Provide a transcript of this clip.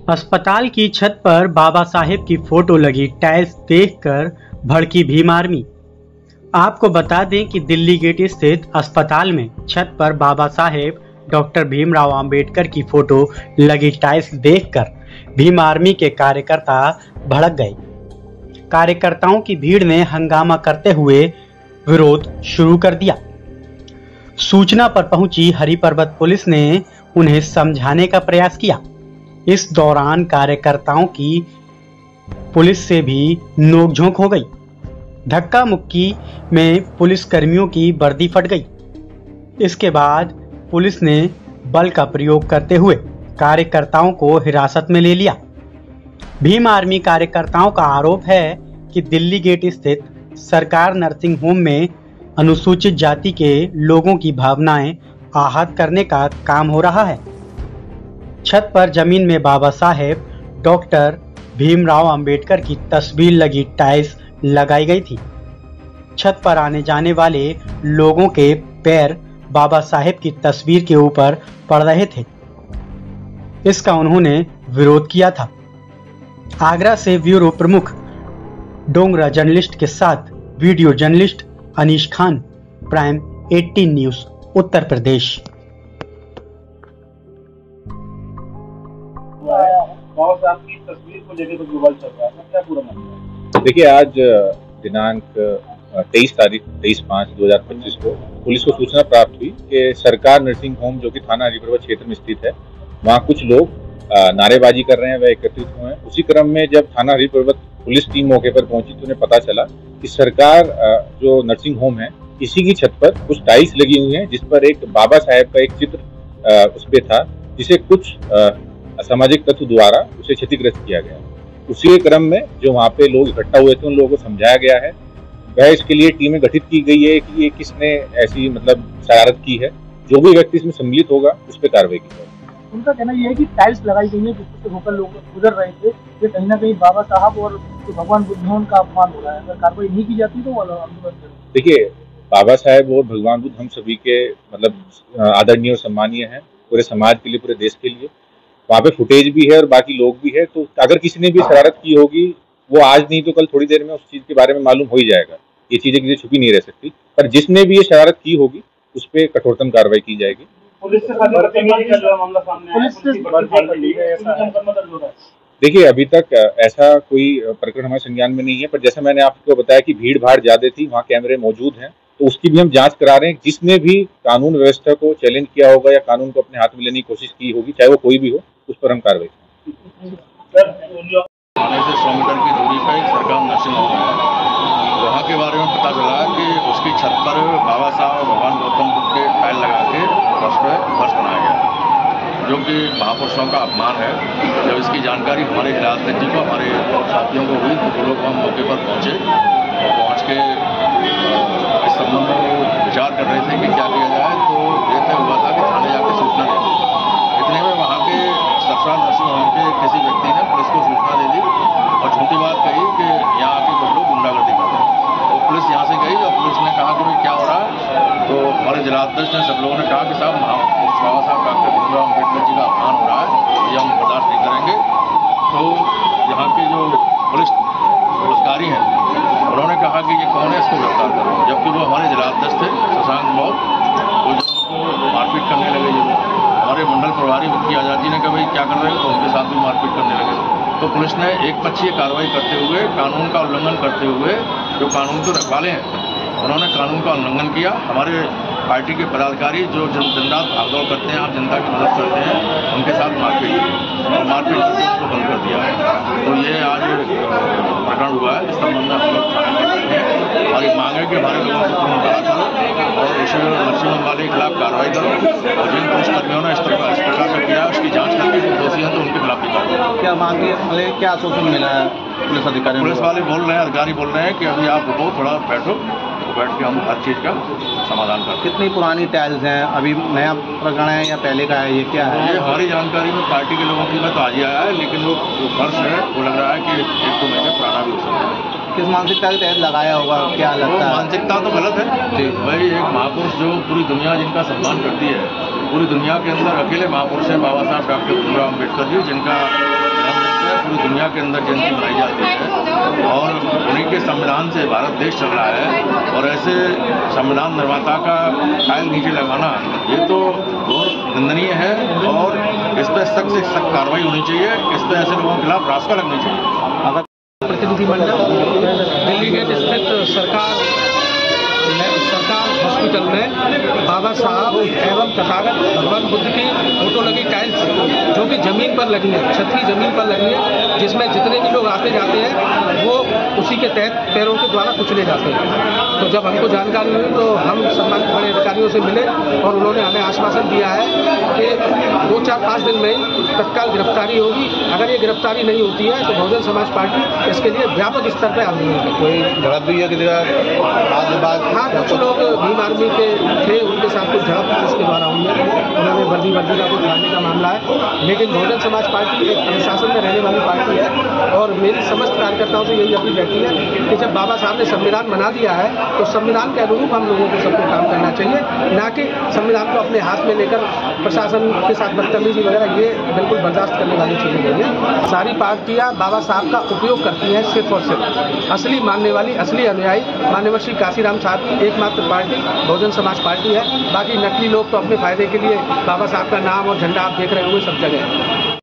अस्पताल की छत पर बाबा साहेब की फोटो लगी टाइल्स देखकर भड़की भीम आर्मी। आपको बता दें कि दिल्ली गेट स्थित अस्पताल में छत पर बाबा साहेब डॉक्टर भीमराव अंबेडकर की फोटो लगी टाइल्स देखकर भीम आर्मी के कार्यकर्ता भड़क गए। कार्यकर्ताओं की भीड़ ने हंगामा करते हुए विरोध शुरू कर दिया। सूचना पर पहुंची हरि पर्वत पुलिस ने उन्हें समझाने का प्रयास किया। इस दौरान कार्यकर्ताओं की पुलिस से भी नोकझोंक हो गई। धक्का मुक्की में पुलिस कर्मियों की वर्दी फट गई। इसके बाद पुलिस ने बल का प्रयोग करते हुए कार्यकर्ताओं को हिरासत में ले लिया। भीम आर्मी कार्यकर्ताओं का आरोप है कि दिल्ली गेट स्थित सरकार नर्सिंग होम में अनुसूचित जाति के लोगों की भावनाएं आहत करने का काम हो रहा है। छत पर जमीन में बाबा साहेब डॉक्टर भीमराव अंबेडकर की तस्वीर लगी टाइल्स लगाई गई थी। छत पर आने जाने वाले लोगों के पैर बाबा साहेब की तस्वीर के ऊपर पड़ रहे थे। इसका उन्होंने विरोध किया था। आगरा से ब्यूरो प्रमुख डोंगरा जर्नलिस्ट के साथ video journalist Anish Khan, prime 18 news, Uttar Pradesh. Baba Saheb की तस्वीर को लेकर तो विवाद चल रहा है, क्या पूरा मामला है? देखिए, आज दिनांक 23/5/2025 को पुलिस को सूचना प्राप्त हुई कि सरकार नर्सिंग होम जो कि थाना हरिपर्वत क्षेत्र में स्थित है, वहाँ कुछ लोग नारेबाजी कर रहे हैं, वह एकत्रित हुए हैं। उसी क्रम में जब थाना हरिपर्वत पुलिस टीम मौके पर पहुंची तो उन्हें पता चला कि सरकार जो नर्सिंग होम है, इसी की छत पर कुछ टाइल्स लगी हुई हैं, जिस पर एक बाबा साहेब का एक चित्र उस पे था, जिसे कुछ असामाजिक तत्व द्वारा उसे क्षतिग्रस्त किया गया। उसी क्रम में जो वहाँ पे लोग इकट्ठा हुए थे, उन लोगों को समझाया गया है। वह इसके लिए टीमें गठित की गई है कि ये किसने ऐसी शरारत की है। जो भी व्यक्ति इसमें सम्मिलित होगा उस पर कार्रवाई की जाएगी। उनका कहना यह है कि टाइल्स लगाई गई है जिससे होकर लोग गुजर रहे थे, ये कहीं ना कहीं बाबा साहब और जो भगवान बुद्ध हैं उनका अपमान हो रहा है। अगर कार्रवाई नहीं की जाती तो वो आंदोलन। देखिए, बाबा साहेब और भगवान बुद्ध हम सभी के आदरणीय और सम्मानीय हैं, पूरे समाज के लिए, पूरे देश के लिए। वहाँ पे फुटेज भी है और बाकी लोग भी है, तो अगर किसी ने भी शरारत की होगी, वो आज नहीं तो कल थोड़ी देर में उस चीज के बारे में मालूम हो ही जाएगा। ये चीजें किसी छुपी नहीं रह सकती, पर जिसने भी ये शरारत की होगी उस पर कठोरतम कार्रवाई की जाएगी। देखिए, अभी तक ऐसा कोई प्रकरण हमारे संज्ञान में नहीं है, पर जैसा मैंने आपको बताया कि भीड़ भाड़ ज्यादा थी, वहाँ कैमरे मौजूद हैं, तो उसकी भी हम जांच करा रहे हैं। जिसने भी कानून व्यवस्था को चैलेंज किया होगा या कानून को अपने हाथ में लेने की कोशिश की होगी, चाहे वो कोई भी हो, उस पर हम कार्रवाई करेंगे। थाने से 100 मीटर की दूरी पर एक सरकार नर्सिंग होम है। वहाँ के बारे में पता चला कि उसकी छत पर बाबा साहब और भगवान गौतम बुद्ध के टाइल लगा के फर्श बनाया गया, जो कि महापुरुषों का अपमान है। जब इसकी जानकारी हमारे हिलालत जी को, हमारे साथियों को हुई, तो वो लोग हम मौके पर पहुँचे और पहुँच के इस संबंध में विचार कर रहे थे कि क्या किया जाए। तो ये तय हुआ था कि थाने जाकर सूचना दे दी। इतने में वहाँ के सरकार नर्सिंग होम के किसी व्यक्ति ने पुलिस को सूचना दे दी और झूठी बात कही कि यहाँ आके कुछ लोग गुंडागर्दी करते हैं। तो पुलिस यहाँ से गई और पुलिस ने कहा कि भाई क्या हो रहा है। तो हमारे जिलाध्यक्ष ने, सब लोगों ने कहा कि साहब बाबा साहब डॉक्टर भीमराव अम्बेडकर जी का अपमान हो रहा है, ये हम बर्दाश्त नहीं करेंगे। तो यहाँ के जो पुलिसकारी हैं, उन्होंने कहा कि ये कौन है, इसको गिरफ्तार करो। जबकि वो हमारे जिलाध्यक्ष थे शशांक मौर्य, वो जो उनको मारपीट करने लगे। जो हमारे मंडल प्रभारी मुक्ति आजाद जी ने कहा भाई क्या कर रहे हो, तो उनके साथ भी मारपीट करने लगे। तो पुलिस ने एकपक्षीय कार्रवाई करते हुए, कानून का उल्लंघन करते हुए, जो कानून के रखवाले हैं उन्होंने कानून का उल्लंघन किया। हमारे पार्टी के पदाधिकारी जो दिन रात भागदौड़ करते हैं, आप जनता की मदद करते हैं, उनके साथ मारपीट करके उसको बंद कर दिया है। तो ये आज प्रकरण हुआ है। इस संबंध में हम लोग थाने में हैं। हमारी मांग है कि हमारे लोगों को तुरंत बड़ा करो और इस नर्सिंग होम वाले के खिलाफ कार्रवाई करो और जिन पुलिसकर्मियों ने इस प्रकार का किया है उसकी जाँच करके जो दोषी हैं तो उनके खिलाफ भी कार्रवाई। क्या मांगे, क्या आश्वासन मिला है पुलिस अधिकारी? पुलिस वाले बोल रहे हैं, अधिकारी बोल रहे हैं कि अभी आप रुको, थोड़ा बैठो, बैठ के हम हर चीज़ का समाधान करते हैं। कितनी पुरानी टाइल्स हैं, अभी नया प्रकरण है या पहले का है, ये क्या है? ये हमारी जानकारी में पार्टी के लोगों की बात आज ही आया है, लेकिन वो जो फर्श है वो लग रहा है कि 1-2 महीने पुराना भी हो सकता है। किस मानसिकता के तहत लगाया होगा, क्या लगता है? मानसिकता तो गलत है भाई। एक महापुरुष जो पूरी दुनिया जिनका सम्मान करती है, पूरी दुनिया के अंदर अकेले महापुरुष है बाबा साहब डॉक्टर भीमराव अम्बेडकर जी, जिनका पूरी दुनिया के अंदर जयंती मनाई जाती है और उन्हीं के संविधान से भारत देश चल रहा है और ऐसे संविधान निर्माता का फाइल नीचे लगाना ये तो बहुत निंदनीय है और इस पर सख्त से सख्त कार्रवाई होनी चाहिए। इस पर ऐसे लोगों के खिलाफ रास्ता लगनी चाहिए। प्रतिनिधिमंडल दिल्ली गेट स्थित सरकार हॉस्पिटल में बाबा साहब एवं तथागत भगवान बुद्ध की फोटो लगी टाइल्स जो कि जमीन पर लगी है, छत की जमीन पर लगी है, जिसमें जितने भी लोग आते जाते हैं वो उसी के तहत पैरों के द्वारा कुचले जाते हैं। तो जब हमको जानकारी हुई तो हम सम्मानित बड़े अधिकारियों से मिले और उन्होंने हमें आश्वासन दिया है कि 2-4-5 दिन में ही तत्काल गिरफ्तारी होगी। अगर ये गिरफ्तारी नहीं होती है तो बहुजन समाज पार्टी इसके लिए व्यापक स्तर पर आंदोलन करेगी। कोई झड़प भी है कि हाँ, कुछ लोग भीम आर्मी के थे, उनके साथ कुछ झड़प पुलिस के द्वारा हुई है, उन्होंने वर्दी का कुछ डालने का मामला है। लेकिन बहुजन समाज पार्टी एक अनुशासन में रहने वाली पार्टी है और मेरी समस्त कार्यकर्ताओं से यही अपील रहती है कि जब बाबा साहब ने संविधान बना दिया है तो संविधान के अनुरूप हम लोगों को सबको काम करना चाहिए, ना कि संविधान को अपने हाथ में लेकर प्रशासन के साथ बदतमीजी वगैरह ये बिल्कुल बर्दाश्त करने वाली चीज़ें नहीं है। सारी पार्टियां बाबा साहब का उपयोग करती हैं सिर्फ और सिर्फ असली मानने वाली, असली अनुयायी माननीय श्री काशीराम साहब की एकमात्र पार्टी बहुजन समाज पार्टी है। बाकी नकली लोग तो अपने फायदे के लिए बाबा साहब का नाम और झंडा आप देख रहे होंगे सब जगह।